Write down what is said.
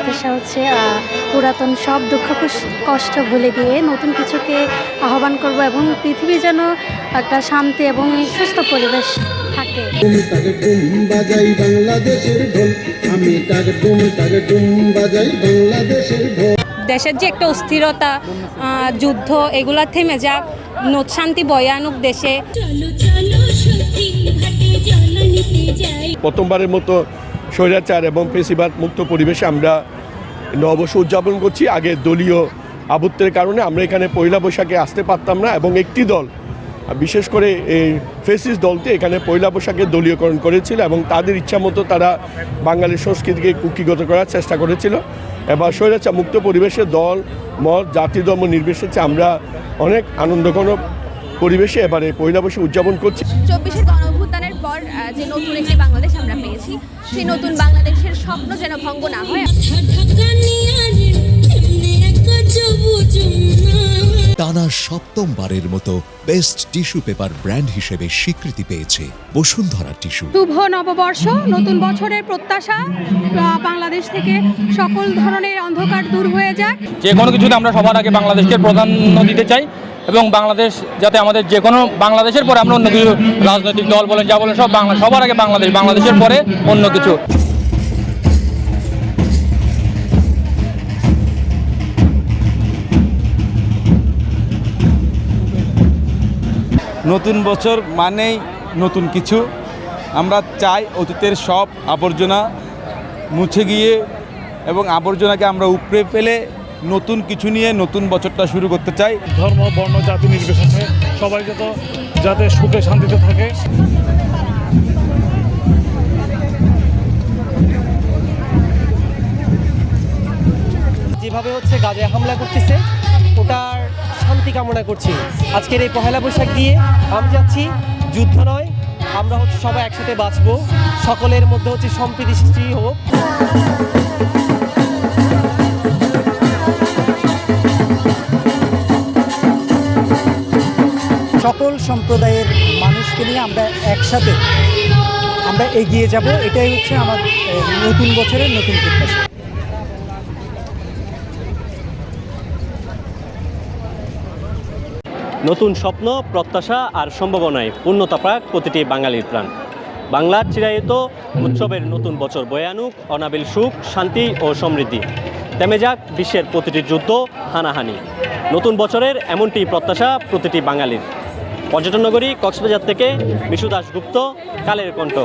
প্রত্যাশা হচ্ছে পুরাতন সব দুঃখ কষ্ট ভুলে গিয়ে নতুন কিছুকে আহ্বান করব এবং পৃথিবী যেন একটা শান্তি এবং সুস্থ পরিবেশ থাকে। বাজাই বাংলাদেশের ঢোল, আমি তার ডুম বাজাই বাংলাদেশের ঢোল। দেশের যে একটা অস্থিরতা, যুদ্ধ, এগুলা থেমে যাক, শান্তি বয়ে আনুক দেশে। প্রথমবারের মতো স্বৈরাচার এবং ফ্যাসিবাদ মুক্ত পরিবেশে আমরা নববর্ষ উদযাপন করছি। আগে দলীয় আবুত্বের কারণে আমরা এখানে পয়লা বৈশাখে আসতে পারতাম না, এবং একটি দল, বিশেষ করে এই ফ্যাসিস্ট দলটি এখানে পয়লা বৈশাখে দলীয়করণ করেছিল এবং তাদের ইচ্ছা মতো তারা বাঙালির সংস্কৃতিকে কুক্ষিগত করার চেষ্টা করেছিল। এবার স্বৈরাচার মুক্ত পরিবেশে দল মত জাতি ধর্ম নির্বিশেষে আমরা অনেক আনন্দঘন পরিবেশে এবারে পয়লা বৈশাখ উদযাপন করছি। 24-এর গণঅভ্যুত্থানের পর যে নতুন একটি বাংলাদেশ আমরা পেয়েছি, সেই নতুন বাংলাদেশের স্বপ্ন যেন ভঙ্গ না হয়। টানা সপ্তমবারের মতো বেস্ট টিস্যু পেপার ব্র্যান্ড হিসেবে স্বীকৃতি পেয়েছে বসুন্ধরা টিস্যু। শুভ নববর্ষ, নতুন বছরের প্রত্যাশা, বাংলাদেশ থেকে সকল ধরনের অন্ধকার দূর হয়ে যাক। যে কোনো কিছুতে আমরা সবার আগে বাংলাদেশকে প্রাধান্য দিতে চাই, এবং বাংলাদেশ যাতে আমাদের যে কোনো, বাংলাদেশের পরে আমরা অন্য কিছু, রাজনৈতিক দল বলেন যা বলেন সব সবার আগে বাংলাদেশ, বাংলাদেশের পরে অন্য কিছু। নতুন বছর মানেই নতুন কিছু। আমরা চাই অতীতের সব আবর্জনা মুছে গিয়ে এবং আবর্জনাকে আমরা উপড়ে ফেলে নতুন কিছু নিয়ে নতুন বছরটা শুরু করতে চাই। ধর্ম বর্ণ জাতি নির্বিশেষে সবাই যাতে সুখে শান্তিতে থাকে। যেভাবে গাজায় হামলা করতেছে, ওটার শান্তি কামনা করছি। আজকের এই পহেলা বৈশাখ দিয়ে আমি যাচ্ছি, যুদ্ধ নয়, আমরা সবাই একসাথে বাঁচবো, সকলের মধ্যে সম্প্রীতি সৃষ্টি হোক। সকল সম্প্রদায়ের মানুষকে নিয়ে আমরা একসাথে এগিয়ে যাব, এটাই আমার নতুন বছরের নতুন প্রত্যাশা। নতুন স্বপ্ন, প্রত্যাশা আর সম্ভাবনায় পূর্ণতা পাক প্রতিটি বাঙালির প্রাণ। বাংলার চিরায়ত উৎসবের নতুন বছর বয়ে আনুক অনাবিল সুখ, শান্তি ও সমৃদ্ধি। থেমে যাক বিশ্বের প্রতিটি যুদ্ধ, হানাহানি। নতুন বছরের এমনটি প্রত্যাশা প্রতিটি বাঙালির। পর্যটন নগরী কক্সবাজার থেকে মিশু দাশগুপ্ত, কালের কণ্ঠ।